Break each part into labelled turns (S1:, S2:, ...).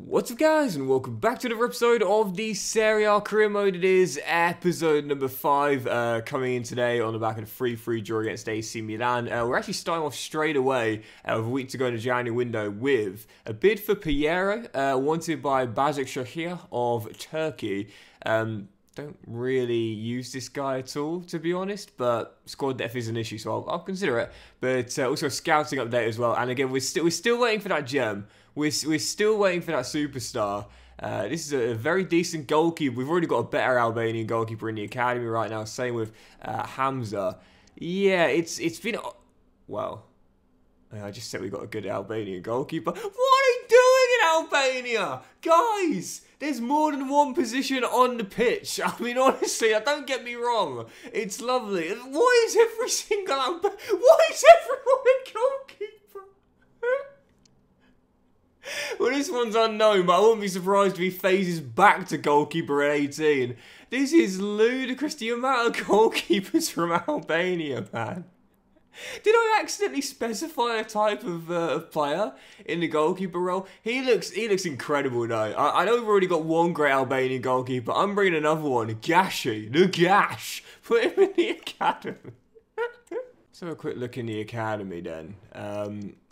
S1: What's up guys, and welcome back to another episode of the Serie career mode. It is episode number 5 coming in today on the back of the 3-3 draw against AC Milan. We're actually starting off straight away with a week to go in the January window with a bid for Piero, wanted by Başakşehir of Turkey. Don't really use this guy at all, to be honest, but squad depth is an issue, so I'll consider it. But also a scouting update as well, and again, we're still waiting for that gem. We're still waiting for that superstar. This is a very decent goalkeeper. We've already got a better Albanian goalkeeper in the academy right now. Same with Hamza. Yeah, it's been... Well, I just said we got a good Albanian goalkeeper. What are you doing in Albania? Guys, there's more than one position on the pitch. I mean, honestly, don't get me wrong. It's lovely. Why is every single Why is everyone a goalkeeper? Well, this one's unknown, but I wouldn't be surprised if he phases back to goalkeeper at 18. This is ludicrous, the amount of goalkeepers from Albania, man. Did I accidentally specify a type of player in the goalkeeper role? He looks incredible though. I know we've already got one great Albanian goalkeeper. I'm bringing another one, Gashi, the Gash. Put him in the academy. Let's have a quick look in the academy then.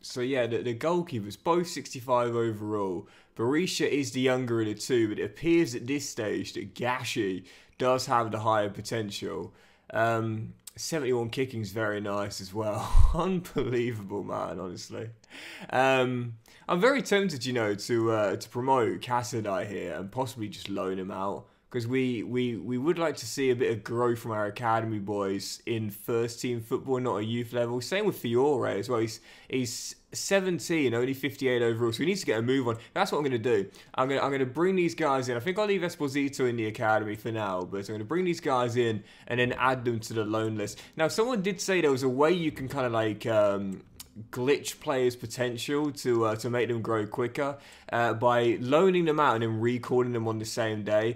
S1: So yeah, the goalkeepers, both 65 overall. Berisha is the younger of the two, but it appears at this stage that Gashi does have the higher potential. 71 kicking is very nice as well. Unbelievable, man, honestly. I'm very tempted, you know, to promote Casadei here and possibly just loan him out. Because we would like to see a bit of growth from our academy boys in first team football, not a youth level. Same with Fiore as well. He's 17, only 58 overall, so he needs to get a move on. That's what I'm going to do. I'm going to bring these guys in. I think I'll leave Esposito in the academy for now, but I'm going to bring these guys in and then add them to the loan list. Now, someone did say there was a way you can kind of like... glitch players' potential to make them grow quicker by loaning them out and then recalling them on the same day.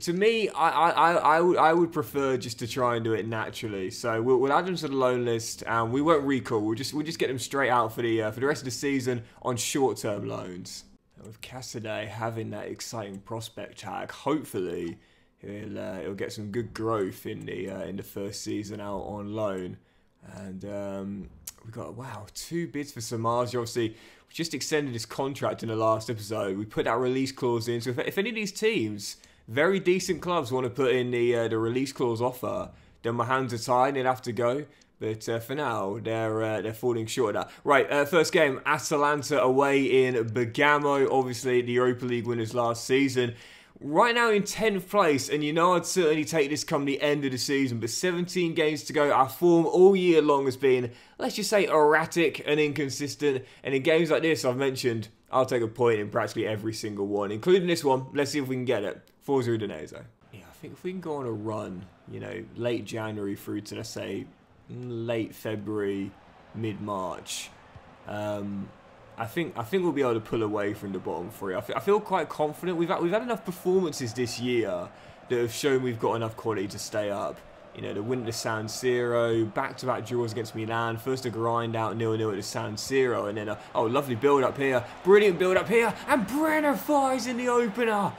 S1: To me, I would prefer just to try and do it naturally. So we'll add them to the loan list, and we won't recall. We'll just get them straight out for the rest of the season on short-term loans. And with Casadei having that exciting prospect tag, hopefully he'll get some good growth in the first season out on loan. And we got, wow, 2 bids for Samaji. Obviously, we just extended his contract in the last episode. We put that release clause in. So if any of these teams, very decent clubs, want to put in the release clause offer, then my hands are tied and they'll have to go. But for now, they're falling short of that. Right, first game, Atalanta away in Bergamo. Obviously, the Europa League winners last season. Right now in 10th place, and you know I'd certainly take this come the end of the season, but 17 games to go. Our form all year long has been, let's just say, erratic and inconsistent. And in games like this, I've mentioned, I'll take a point in practically every single one, including this one. Let's see if we can get it. Forza Udinese. Yeah, I think if we can go on a run, you know, late January through to, let's say, late February, mid-March, I think we'll be able to pull away from the bottom 3. I feel quite confident. We've had enough performances this year that have shown we've got enough quality to stay up. You know, the win at the San Siro, back-to-back draws against Milan, first a grind out 0-0 at the San Siro, and then oh, lovely build-up here, brilliant build-up here, and Brenner fires in the opener.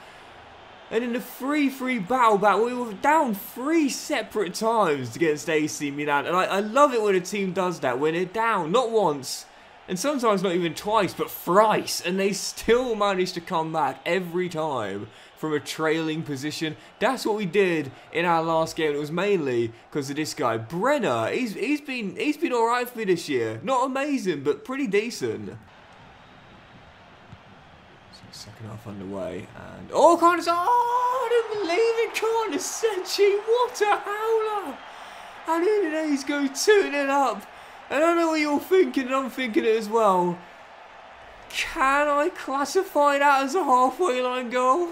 S1: And in the 3-3 battle back, we were down 3 separate times against AC Milan, and I love it when a team does that, when they're down, not once, and sometimes not even twice, but thrice. And they still manage to come back every time from a trailing position. That's what we did in our last game. It was mainly because of this guy. Brenner, he's been alright for me this year. Not amazing, but pretty decent. So second half underway. And oh, I don't believe it, Karnasechi. What a howler. And Udinese go 2-0 up. And I know what you're thinking, and I'm thinking it as well. Can I classify that as a halfway line goal?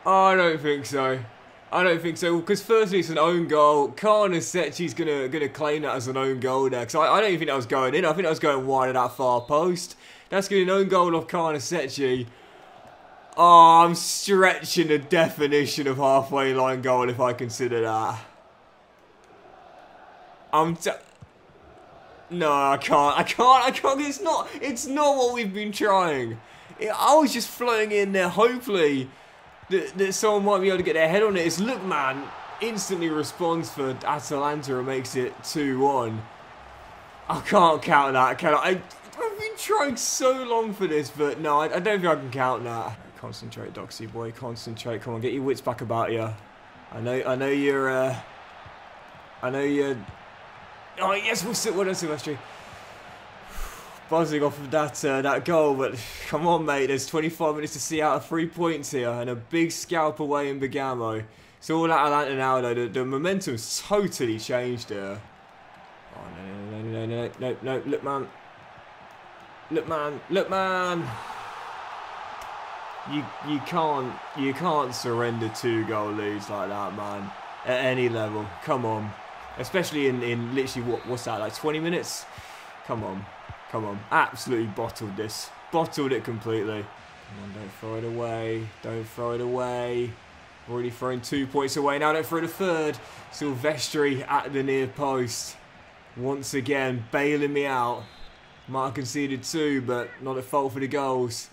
S1: I don't think so. I don't think so, because firstly it's an own goal. Karnasechi's gonna claim that as an own goal there, because I don't even think that was going in. I think that was going wide of that far post. That's going to be an own goal off Karnasechi. Oh, I'm stretching the definition of halfway line goal if I consider that. No, I can't. It's not what we've been trying. I was just floating in there, hopefully that someone might be able to get their head on it. It's Lookman instantly responds for Atalanta and makes it 2-1. I can't count that, can I? I've been trying so long for this, but no, I don't think I can count that. Concentrate, Doxy boy, concentrate. Come on, get your wits back about you. I know you're. Oh yes, well done, Silvestri. Buzzing off of that goal, but come on, mate. There's 25 minutes to see out of 3 points here, and a big scalp away in Bergamo. So all Atalanta now, though, the momentum's totally changed here. Oh no! Look, man! You can't surrender 2-goal leads like that, man. At any level, come on. Especially in literally what's that, like 20 minutes? Come on. Absolutely bottled this. Bottled it completely. Come on, don't throw it away. Already throwing 2 points away. Now don't throw the third. Silvestri at the near post. Once again, bailing me out. Might have conceded 2, but not at fault for the goals.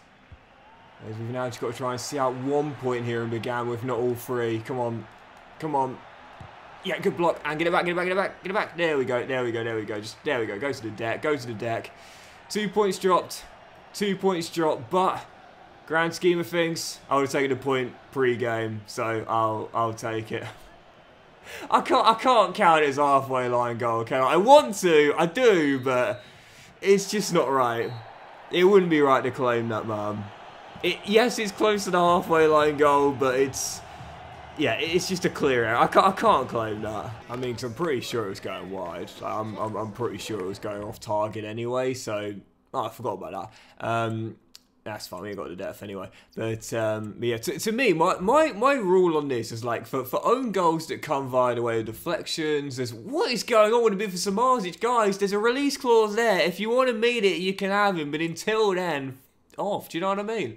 S1: As we've now just got to try and see out 1 point here and began with not all 3. Come on. Yeah, good block. And get it back. There we go. Just, there we go. Go to the deck. 2 points dropped. But grand scheme of things, I would have taken a point pre-game, so I'll take it. I can't count it as a halfway line goal, can I? I want to, I do, but it's just not right. It wouldn't be right to claim that, man. Yes, it's close to the halfway line goal, but it's just a clear error. I can't claim that. I mean, cause I'm pretty sure it was going wide. Like, I'm pretty sure it was going off target anyway. So I forgot about that. That's fine. We ain't got the depth anyway. But yeah, to me, my rule on this is like for own goals that come via the way of deflections. There's what is going on with a bit for Samasic, guys. There's a release clause there. If you want to meet it, you can have him. But until then, off. Do you know what I mean?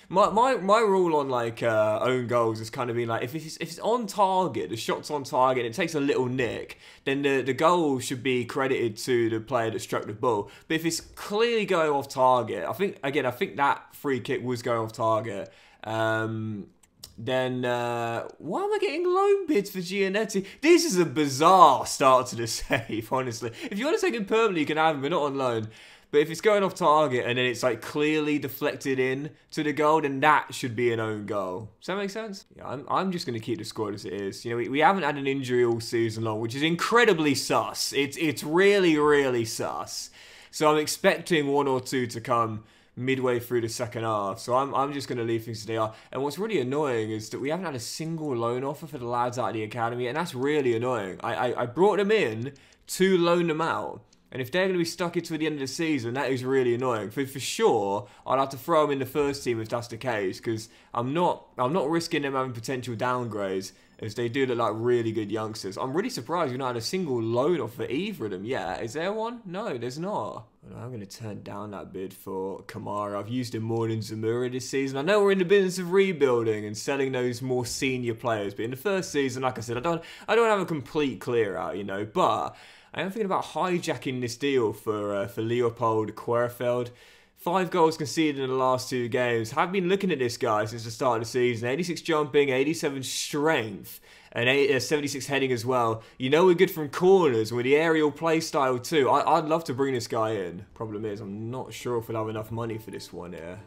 S1: My rule on like own goals has kind of been like if it's on target, the shot's on target, and it takes a little nick, then the goal should be credited to the player that struck the ball. But if it's clearly going off target, I think that free kick was going off target. Then why am I getting loan bids for Giannetti? This is a bizarre start to the save, honestly. If you want to take him permanently, you can have him, but not on loan. But if it's going off target and then it's like clearly deflected in to the goal, then that should be an own goal. Does that make sense? Yeah, I'm just going to keep the squad as it is. You know, we haven't had an injury all season long, which is incredibly sus. It's really, really sus. So I'm expecting 1 or 2 to come midway through the second half. So I'm just going to leave things as they are. And what's really annoying is that we haven't had a single loan offer for the lads out of the academy, and that's really annoying. I brought them in to loan them out. And if they're going to be stuck into the end of the season, that is really annoying. For sure, I'd have to throw them in the first team if that's the case, because I'm not risking them having potential downgrades, as they do look like really good youngsters. I'm really surprised we've not had a single loan off for either of them yet. Is there one? No, there's not. Well, I'm going to turn down that bid for Kamara. I've used him more than Zamora this season. I know we're in the business of rebuilding and selling those more senior players, but in the first season, like I said, I don't have a complete clear out, you know, but I am thinking about hijacking this deal for Leopold Querfeld. 5 goals conceded in the last 2 games. Have been looking at this guy since the start of the season. 86 jumping, 87 strength, and 76 heading as well. You know we're good from corners with the aerial play style too. I'd love to bring this guy in. Problem is, I'm not sure if we'll have enough money for this one here.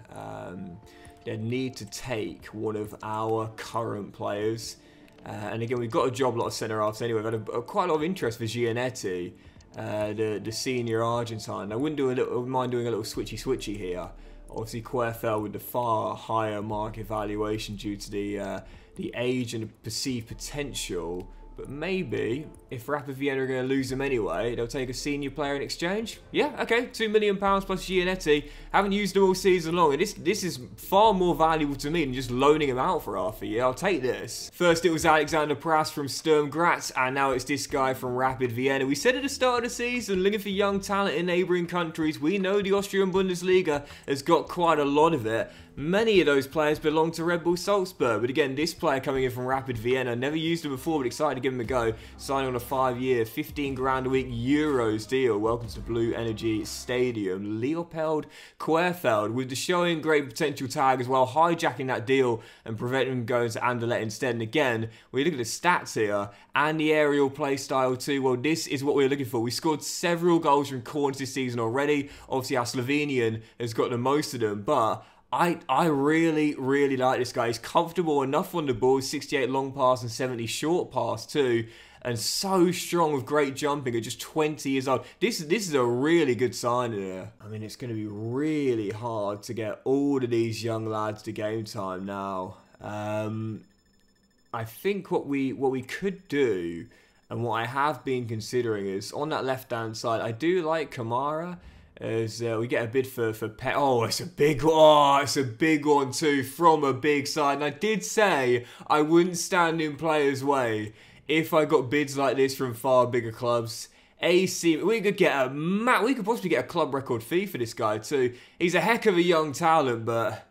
S1: They need to take one of our current players. And again, we've got a job lot of centre-halves anyway. We've had quite a lot of interest for Giannetti, the senior Argentine. I wouldn't mind doing a little switchy here. Obviously, Querfeld with the far higher market valuation due to the age and perceived potential. But maybe, if Rapid Vienna are going to lose him anyway, they'll take a senior player in exchange. Yeah, okay, £2 million plus Giannetti. Haven't used him all season long, and this is far more valuable to me than just loaning him out for half a year. I'll take this. First it was Alexander Prass from Sturm Graz, and now it's this guy from Rapid Vienna. We said at the start of the season, looking for young talent in neighbouring countries. We know the Austrian Bundesliga has got quite a lot of it. Many of those players belong to Red Bull Salzburg, but again, this player coming in from Rapid Vienna, never used him before, but excited to give him a go. Signing on a 5-year, 15 grand a week Euros deal. Welcome to Blue Energy Stadium. Leopold Querfeld with the showing great potential tag as well, hijacking that deal and preventing him going to Anderlecht instead. And again, when you look at the stats here and the aerial play style too, well, this is what we're looking for. We scored several goals from corners this season already. Obviously, our Slovenian has got the most of them, but I really like this guy. He's comfortable enough on the ball, 68 long pass and 70 short pass too, and so strong with great jumping at just 20 years old. This is a really good sign here. I mean, it's going to be really hard to get all of these young lads to game time now. I think what we could do, and what I have been considering, is on that left-hand side, I do like Kamara. As we get a bid for oh, it's a big one. Oh, it's a big one too, from a big side. And I did say I wouldn't stand in players' way if I got bids like this from far bigger clubs. AC, we could possibly get a club record fee for this guy too. He's a heck of a young talent, but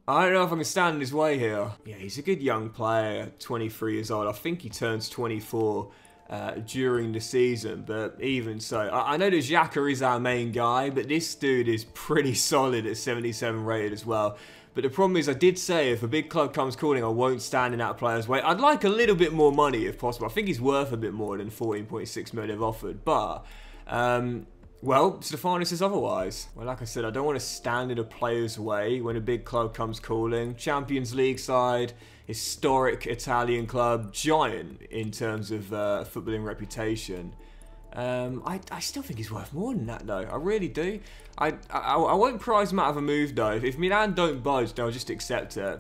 S1: I don't know if I can stand in his way here. Yeah, he's a good young player, 23 years old. I think he turns 24 during the season, but even so, I know that Xhaka is our main guy, but this dude is pretty solid at 77 rated as well. But the problem is, I did say if a big club comes calling, I won't stand in that player's way. I'd like a little bit more money if possible. I think he's worth a bit more than 14.6 million they've offered, but well, Stefanos says otherwise. Well, like I said, I don't want to stand in a player's way when a big club comes calling. Champions League side, historic Italian club, giant in terms of footballing reputation. I still think he's worth more than that, though. I really do. I won't prize him out of a move, though. If Milan don't budge, then I'll just accept it.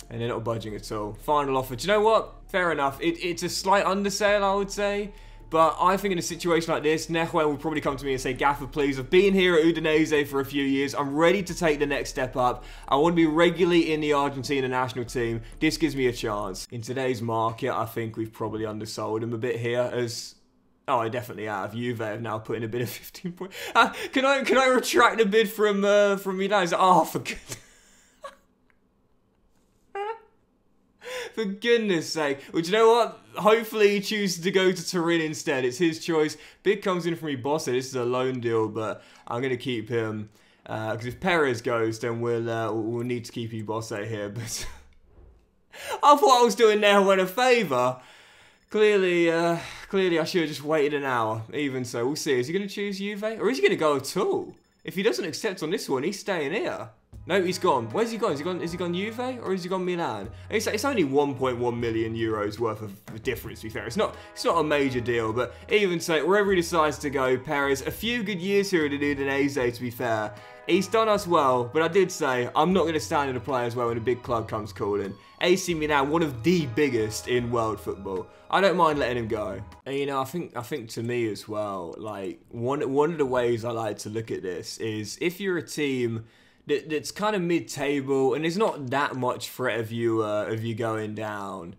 S1: And they're not budging at all. Final offer. Do you know what? Fair enough. It's a slight undersale, I would say. But I think in a situation like this, Nehuel will probably come to me and say, Gaffer, please, I've been here at Udinese for a few years. I'm ready to take the next step up. I want to be regularly in the Argentina national team. This gives me a chance. In today's market, I think we've probably undersold him a bit here as... Oh, I definitely have. Juve have now put in a bid of 15 points. Can I retract the bid from Milan? Oh, for goodness. For goodness sake. Well, do you know what? Hopefully he chooses to go to Turin instead. It's his choice. Bid comes in from Ibosa. This is a loan deal, but I'm going to keep him. Because if Perez goes, then we'll need to keep Ibosa here. But I thought I was doing Nehuel a favour. Clearly I should have just waited an hour. Even so, we'll see. Is he going to choose Juve? Or is he going to go at all? If he doesn't accept on this one, he's staying here. No, he's gone. Where's he gone? Is he gone Juve or has he gone Milan? It's only 1.1 million euros worth of difference, to be fair. It's not a major deal, but even so, wherever he decides to go, Perez, a few good years here at Udinese, to be fair. He's done us well, but I did say I'm not going to stand in a player as well when a big club comes calling. AC Milan, one of the biggest in world football. I don't mind letting him go. And you know, I think to me as well, like one of the ways I like to look at this is if you're a team that's kind of mid-table and there's not that much threat of you going down.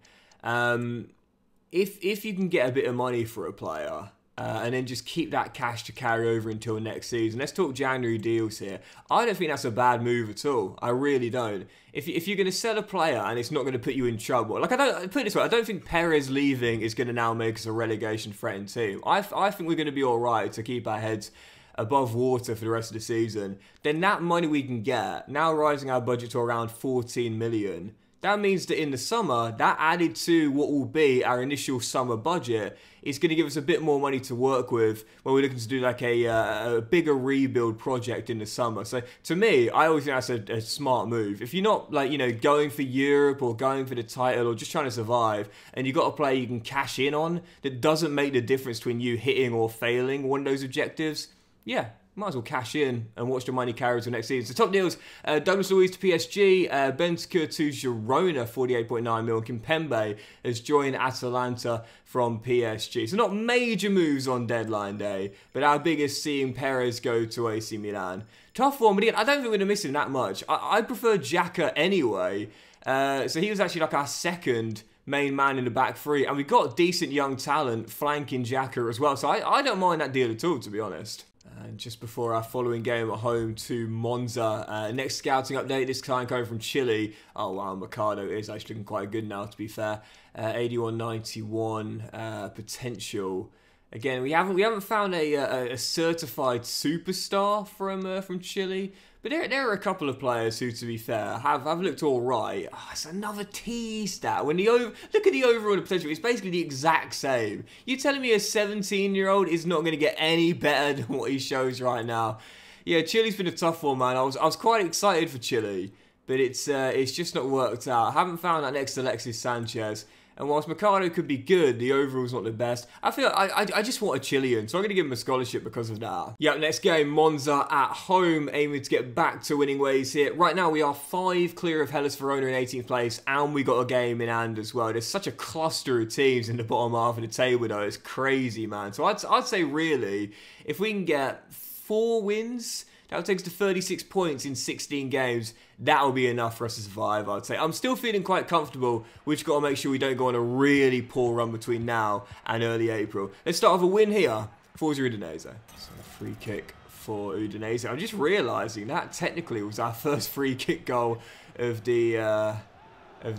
S1: If you can get a bit of money for a player and then just keep that cash to carry over until next season. Let's talk January deals here. I don't think that's a bad move at all. I really don't. If you're going to sell a player and it's not going to put you in trouble, like put it this way, I don't think Perez leaving is going to now make us a relegation threatened team. I think we're going to be all right to keep our heads above water for the rest of the season. Then that money we can get, now rising our budget to around 14 million, that means that in the summer, that added to what will be our initial summer budget, is going to give us a bit more money to work with when we're looking to do like a bigger rebuild project in the summer. So to me, I always think that's a smart move. If you're not like, you know, going for Europe or going for the title or just trying to survive, and you've got a player you can cash in on that doesn't make the difference between you hitting or failing one of those objectives, yeah, might as well cash in and watch the money carry to next season. So top deals, Douglas Luiz to PSG, Bentancur to Girona, 48.9 mil. Kimpembe has joined Atalanta from PSG. So not major moves on deadline day, but our biggest seeing Perez go to AC Milan. Tough one, but again, I don't think we're going to miss him that much. I prefer Xhaka anyway. So he was actually like our second main man in the back three, and we've got decent young talent flanking Xhaka as well. So I don't mind that deal at all, to be honest. And just before our following game at home to Monza, next scouting update, this time coming from Chile. Oh wow, Mercado is actually looking quite good now, to be fair. 81-91 potential. Again, we haven't found a certified superstar from Chile, but there are a couple of players who, to be fair, have looked all right. Oh, it's another T stat. When look at the overall potential, it's basically the exact same. You're telling me a 17-year-old is not going to get any better than what he shows right now? Yeah, Chile's been a tough one, man. I was quite excited for Chile, but it's just not worked out. I haven't found that next to Alexis Sanchez. And whilst Mercado could be good, the overall's not the best. I feel I just want a Chilean, so I'm going to give him a scholarship because of that. Yeah, next game, Monza at home, aiming to get back to winning ways here. Right now, we are 5 clear of Hellas Verona in 18th place, and we got a game in hand as well. There's such a cluster of teams in the bottom half of the table, though. It's crazy, man. So I'd say, really, if we can get 4 wins, that'll take us to 36 points in 16 games. That'll be enough for us to survive, I'd say. I'm still feeling quite comfortable. We've just got to make sure we don't go on a really poor run between now and early April. Let's start with a win here. Forza Udinese. So a free kick for Udinese. I'm just realising that technically was our first free kick goal of the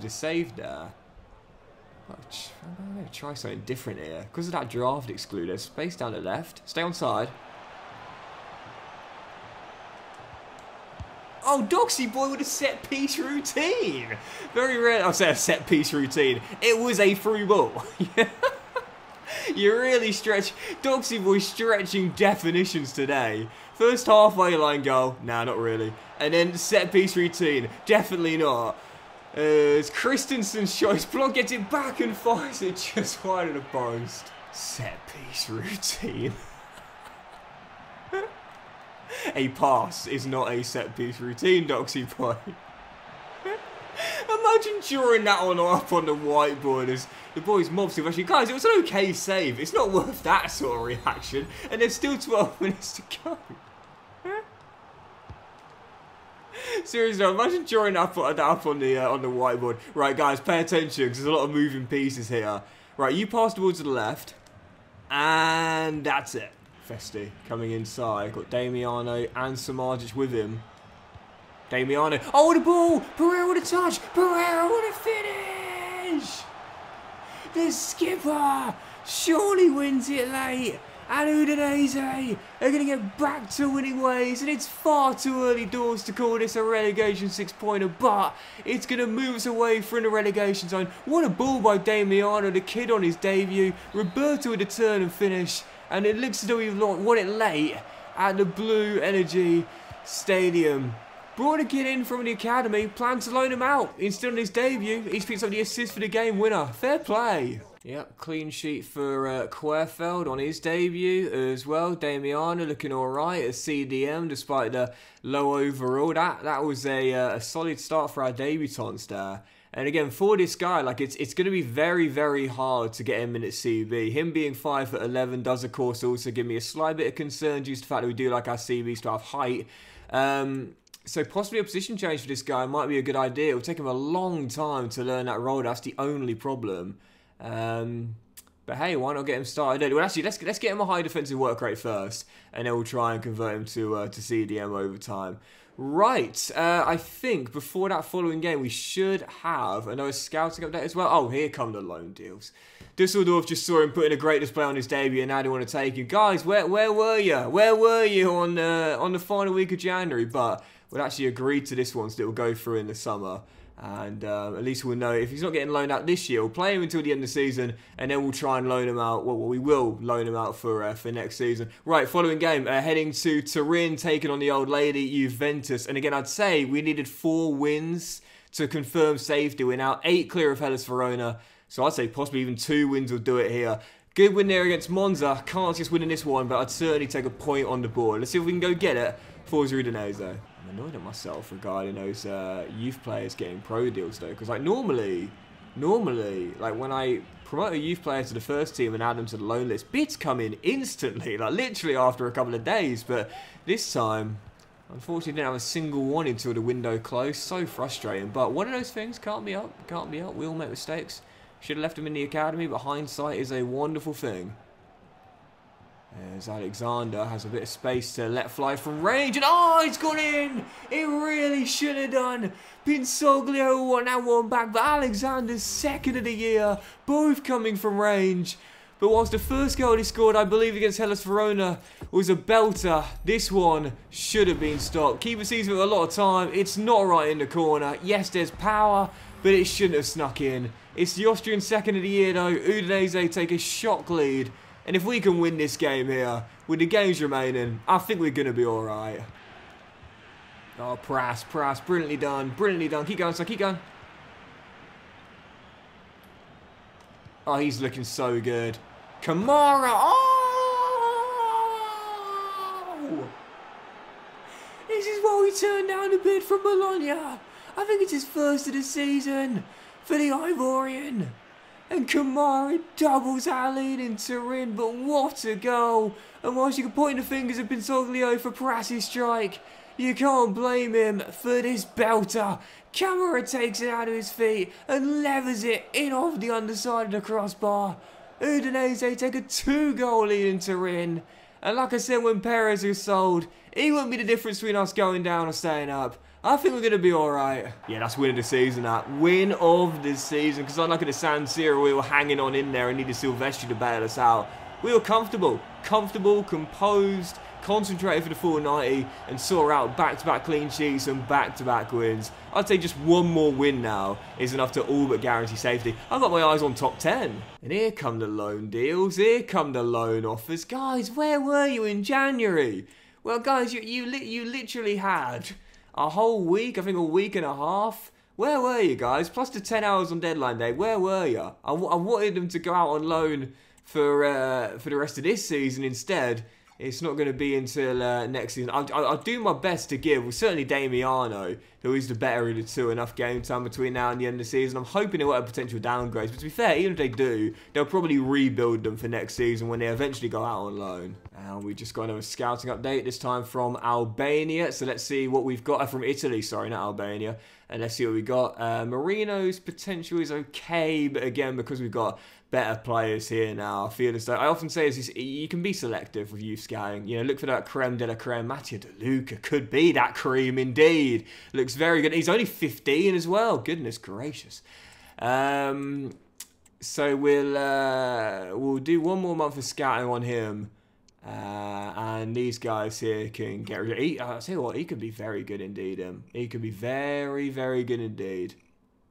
S1: save there. I'm going to try something different here. Because of that draft excluder, space down the left. Stay on side. Oh, Doxy boy with a set-piece routine. Very rare. I'll say a set-piece routine. It was a through ball. You really stretch. Doxy boy stretching definitions today. First halfway line goal. Nah, not really. And then set-piece routine. Definitely not. It's Christensen's choice. Block gets it back and fires it just wide of the post. Set-piece routine. A pass is not a set-piece routine, Doxy boy. Imagine drawing that one up on the whiteboard as the boys mobs him. Actually, guys, it was an okay save. It's not worth that sort of reaction. And there's still 12 minutes to go. Seriously, imagine drawing that up on the whiteboard. Right, guys, pay attention because there's a lot of moving pieces here. Right, you pass the ball to the left. And that's it. Festi coming inside. Got Damiano and Samardzic with him. Damiano. Oh, what a ball! Pereira with a touch! Pereira with a finish! The skipper surely wins it late. And Udinese are going to get back to winning ways. And it's far too early doors to call this a relegation 6-pointer. But it's going to move us away from the relegation zone. What a ball by Damiano, the kid on his debut. Roberto with a turn and finish. And it looks as though we've won it late at the Blue Energy Stadium. Brought a kid in from the academy, planned to loan him out. Instead on his debut, he's picked up the assist for the game winner. Fair play. Yep, clean sheet for Querfeld on his debut as well. Damiano looking alright at CDM despite the low overall. That was a solid start for our debutants there. And again, for this guy, like it's going to be very, very hard to get him in at CB. Him being 5'11" does, of course, also give me a slight bit of concern due to the fact that we do like our CBs to have height. So possibly a position change for this guy might be a good idea. It will take him a long time to learn that role. That's the only problem. But hey, why not get him started? Well, actually, let's get him a high defensive work rate first, and then we'll try and convert him to CDM over time. Right, I think before that following game, we should have another scouting update as well. Oh, here come the loan deals. Dusseldorf just saw him putting a great display on his debut, and now they want to take him. Guys, where were you? Where were you on the final week of January? But we'll actually agree to this one, so it will go through in the summer. And at least we'll know if he's not getting loaned out this year, we'll play him until the end of the season, and then we'll try and loan him out. Well, we will loan him out for next season. Right, following game, heading to Turin, taking on the old lady Juventus. And again, I'd say we needed 4 wins to confirm safety. We're now 8 clear of Hellas Verona, so I'd say possibly even 2 wins will do it here. Good win there against Monza. Can't just win in this one, but I'd certainly take a point on the board. Let's see if we can go get it. Forza Udinese. I'm annoyed at myself regarding those youth players getting pro deals though, because like normally, like when I promote a youth player to the first team and add them to the loan list, bids come in instantly, like literally after a couple of days. But this time, unfortunately, didn't have a single one until the window closed. So frustrating. But one of those things can't be up. We all make mistakes. Should have left him in the academy, but hindsight is a wonderful thing. As Alexander has a bit of space to let fly from range, and oh, it's gone in! It really should have done. Pinsoglio won that one back, but Alexander's second of the year, both coming from range. But whilst the first goal he scored, I believe, against Hellas Verona was a belter, this one should have been stopped. Keeper sees it with a lot of time. It's not right in the corner. Yes, there's power, but it shouldn't have snuck in. It's the Austrian second of the year, though. Udinese take a shock lead. And if we can win this game here, with the games remaining, I think we're going to be alright. Oh, Prass, brilliantly done, brilliantly done. Keep going, son, keep going. Oh, he's looking so good. Kamara, oh! This is why we turned down a bid from Bologna. I think it's his first of the season for the Ivorian. And Kamara doubles our lead in Turin, but what a goal! And whilst you can point the fingers at Pinsoglio for Prass's strike, you can't blame him for this belter. Kamara takes it out of his feet and levers it in off the underside of the crossbar. Udinese take a 2-goal lead in Turin. And like I said, when Perez was sold, he won't be the difference between us going down or staying up. I think we're going to be alright. Yeah, that's win of the season, that. Win of the season. Because unlike at the San Siro, we were hanging on in there and needed Silvestri to bail us out. We were comfortable. Comfortable, composed, concentrated for the full 90, and saw out back-to-back clean sheets and back-to-back wins. I'd say just one more win now is enough to all but guarantee safety. I've got my eyes on top 10. And here come the loan deals. Here come the loan offers. Guys, where were you in January? Well, guys, you literally had a whole week, I think a week and a half. Where were you guys? Plus the 10 hours on deadline day. Where were you? I wanted them to go out on loan for the rest of this season instead. It's not going to be until next season. I'll do my best to give, well, certainly Damiano, who is the better of the two, enough game time between now and the end of the season. I'm hoping they won't have potential downgrades. But to be fair, even if they do, they'll probably rebuild them for next season when they eventually go out on loan. And we just got another scouting update, this time from Albania. So let's see what we've got from Italy. Sorry, not Albania. And let's see what we got. Marino's potential is okay, but again, because we've got better players here now, I feel as though, I often say is you can be selective with youth scouting. You know, look for that creme de la creme. Mattia De Luca could be that cream indeed. Looks very good. He's only 15 as well. Goodness gracious. So we'll do one more month of scouting on him. And these guys here can get rid of. I'll tell you what, he could be very good indeed. He could be very, very good indeed.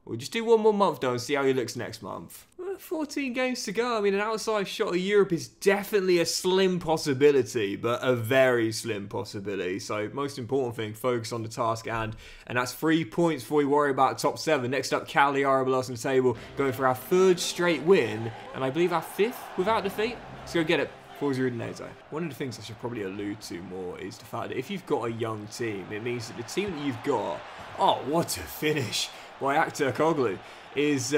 S1: We'll just do one more month though and see how he looks next month. 14 games to go. I mean, an outside shot of Europe is definitely a slim possibility, but a very slim possibility. So, most important thing, focus on the task at hand. And that's 3 points before we worry about top 7. Next up, Cagliari below us on the table, going for our 3rd straight win, and I believe our 5th without defeat. Let's go get it. Udinese. One of the things I should probably allude to more is the fact that if you've got a young team, it means that the team that you've got, oh, what a finish by Actor Koglu, is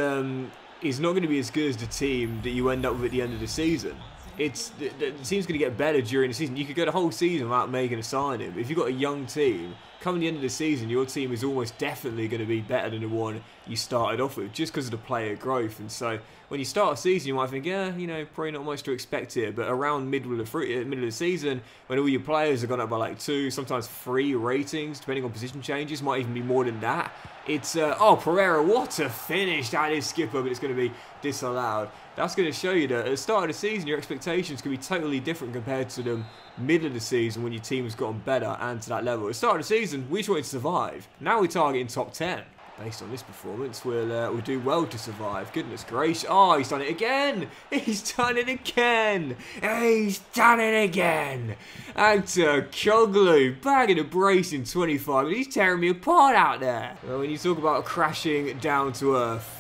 S1: not going to be as good as the team that you end up with at the end of the season. The team's going to get better during the season. You could go the whole season without making a signing, but if you've got a young team, come the end of the season, your team is almost definitely going to be better than the one you started off with, just because of the player growth. And so, when you start a season, you might think, yeah, you know, probably not much to expect here. But around middle of the season, when all your players have gone up by like 2, sometimes 3 ratings, depending on position changes, might even be more than that. It's, oh, Pereira, what a finish. That is skipper, but it's going to be disallowed. That's going to show you that at the start of the season, your expectations can be totally different compared to the middle of the season when your team has gotten better and to that level. At the start of the season, we just wanted to survive. Now we're targeting top 10. Based on this performance, we'll do well to survive. Goodness gracious. Oh, he's done it again. He's done it again. He's done it again. Actor Koglu, bagging a brace in 25. He's tearing me apart out there. Well, when you talk about crashing down to earth,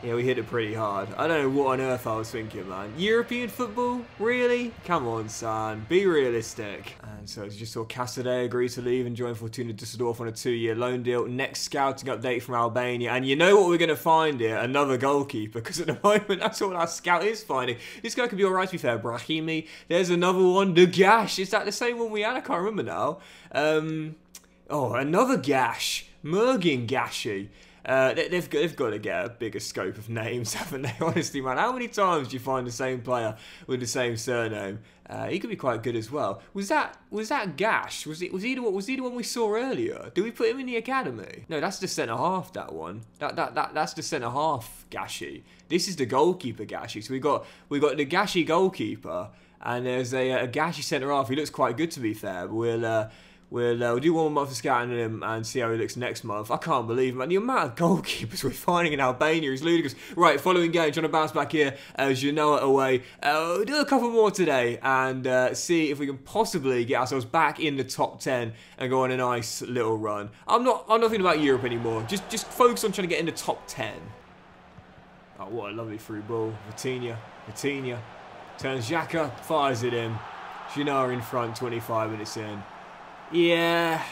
S1: yeah, we hit it pretty hard. I don't know what on earth I was thinking, man. European football? Really? Come on, son. Be realistic. And so, as you just saw, Casadei agreed to leave and join Fortuna Düsseldorf on a 2-year loan deal. Next scouting update from Albania. And you know what we're going to find here? Another goalkeeper. Because at the moment, that's all our scout is finding. This guy could be alright, to be fair. Brahimi. There's another one. The Gash. Is that the same one we had? I can't remember now. Oh, another Gash. Mergin Gashi. They've got to get a bigger scope of names, haven't they? Honestly, man, how many times do you find the same player with the same surname? He could be quite good as well. Was that Gash? Was he the one we saw earlier? Did we put him in the academy? No, that's the centre half. That one. That's the centre half Gashi. This is the goalkeeper Gashi. So we got the Gashi goalkeeper, and there's a Gashi centre half. He looks quite good, to be fair. But we'll do 1 month of scouting him and see how he looks next month. I can't believe, man, the amount of goalkeepers we're finding in Albania is ludicrous. Right, following game, trying to bounce back here as Genoa away. We'll do a couple more today and see if we can possibly get ourselves back in the top 10 and go on a nice little run. I'm not thinking about Europe anymore. Just focus on trying to get in the top 10. Oh, what a lovely through ball. Vitinha turns Xhaka, fires it in. Genoa in front, 25 minutes in. Yeah,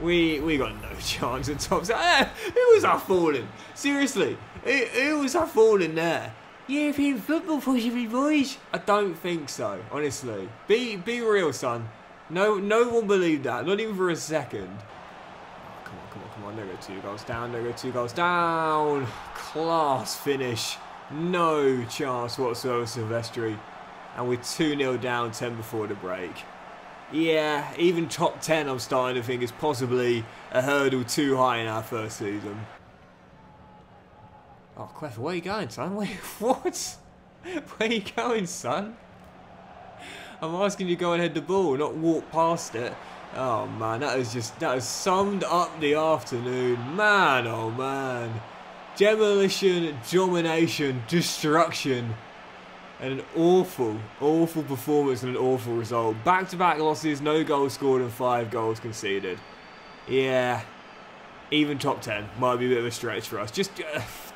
S1: we got no chance at top. Who was that falling? Seriously, who was that falling there? European football possibly, boys? I don't think so, honestly. Be real, son. No one believed that, not even for a second. Oh, come on. There go 2 goals down. Class finish. No chance whatsoever, Silvestri. And we're 2-0 down, 10 before the break. Yeah, even top 10 I'm starting to think is possibly a hurdle too high in our first season. Oh, Clef, where are you going, son? Wait, what? Where are you going, son? I'm asking you to go and head the ball, not walk past it. Oh, man, that has summed up the afternoon. Man, oh, man. Demolition, domination, destruction. And an awful performance and an awful result. Back-to-back losses, no goals scored and 5 goals conceded. Yeah, even top 10 might be a bit of a stretch for us. Just,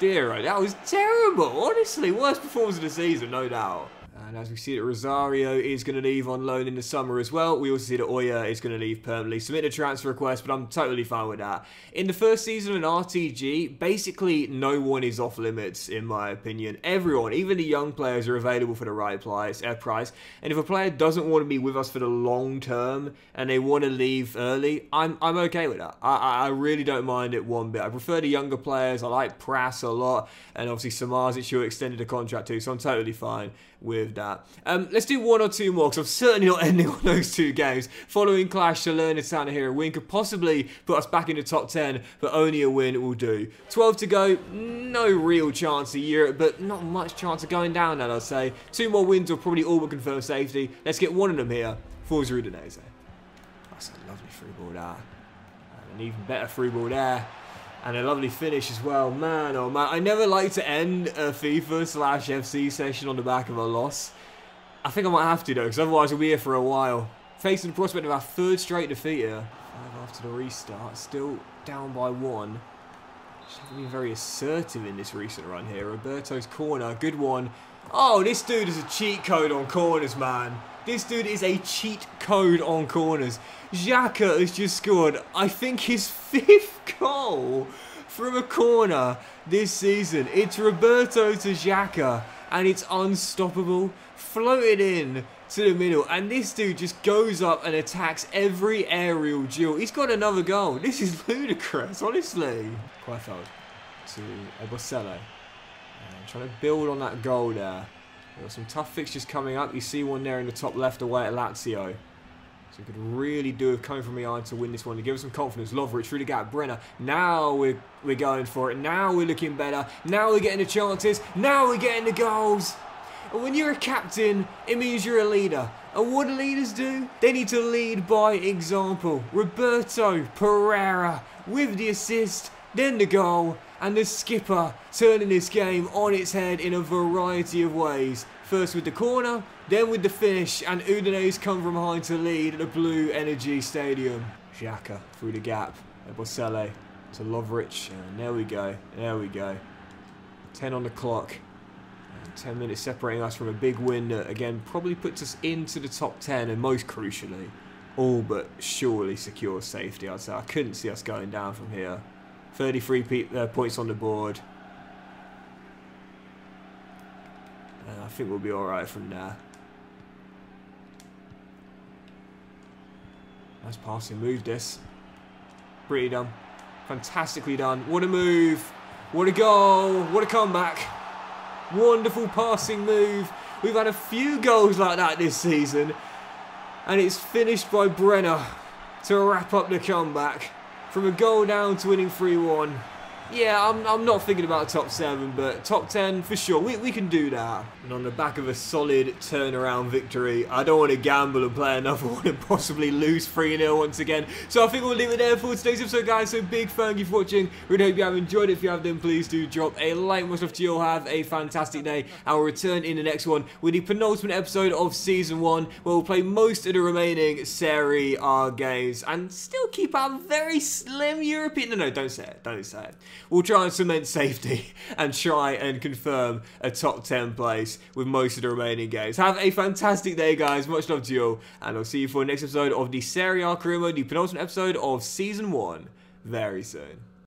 S1: dear, that was terrible. Honestly, worst performance of the season, no doubt. And as we see that Rosario is going to leave on loan in the summer as well. We also see that Oya is going to leave permanently. Submit a transfer request, but I'm totally fine with that. In the first season of an RTG, basically no one is off limits, in my opinion. Everyone, even the young players, are available for the right price. And if a player doesn't want to be with us for the long term and they want to leave early, I'm okay with that. I really don't mind it one bit. I prefer the younger players. I like Pras a lot. And obviously Samazic, who extended a contract too, so I'm totally fine with that. Let's do 1 or 2 more, because I'm certainly not ending on those 2 games. Following clash, Salernitana here, a win could possibly put us back in the top 10, but only a win will do. 12 to go, no real chance of Europe, but not much chance of going down, I'd say. 2 more wins will probably all but confirm safety. Let's get one of them here. Forza Udinese. That's a lovely through ball there. And an even better through ball there. And a lovely finish as well. Man, oh man. I never like to end a FIFA/FC session on the back of a loss. I think I might have to though, because otherwise we'll be here for a while. Facing the prospect of our 3rd straight defeat here. 5 after the restart. Still down by 1. Just haven't been very assertive in this recent run here. Roberto's corner. Good one. Oh, this dude is a cheat code on corners, man. This dude is a cheat code on corners. Xhaka has just scored, I think, his 5th goal from a corner this season. It's Roberto to Xhaka, and it's unstoppable. Floated in to the middle, and this dude just goes up and attacks every aerial duel. He's got another goal. This is ludicrous, honestly. Quite fouled to Ebosele. Trying to build on that goal there. We've got some tough fixtures coming up. You see one there in the top left away at Lazio. So we could really do with coming from behind to win this one to give us some confidence. Lovric through the gap. Brenner. Now we're going for it. Now we're looking better. Now we're getting the chances. Now we're getting the goals. And when you're a captain, it means you're a leader. And what do leaders do? They need to lead by example. Roberto Pereira with the assist, then the goal, and the skipper turning this game on its head in a variety of ways. First with the corner, then with the finish, and Udinese come from behind to lead at the Blue Energy Stadium. Xhaka through the gap, Ebosele to Lovric, and there we go, 10 on the clock. 10 minutes separating us from a big win that, again, probably puts us into the top 10, and most crucially, all but surely secure safety, I'd say. I couldn't see us going down from here. 33 points on the board. And I think we'll be alright from there. Nice passing move, this. Pretty dumb. Fantastically done. What a move. What a goal. What a comeback. Wonderful passing move. We've had a few goals like that this season. And it's finished by Brenner to wrap up the comeback. From a goal down to winning 3-1. Yeah, I'm not thinking about top 7, but top 10 for sure. We can do that. And on the back of a solid turnaround victory, I don't want to gamble and play another one and possibly lose 3-0 once again. So I think we'll leave it there for today's episode, guys. So big thank you for watching. Really hope you have enjoyed it. If you have, then please do drop a like. Much love to you all. Have a fantastic day. I will return in the next one with the penultimate episode of Season 1, where we'll play most of the remaining Serie A games and still keep our very slim European... No, don't say it. Don't say it. We'll try and cement safety and try and confirm a top 10 place with most of the remaining games. Have a fantastic day, guys. Much love to you all. And I'll see you for the next episode of the Serie A career mode, the penultimate episode of Season 1 very soon.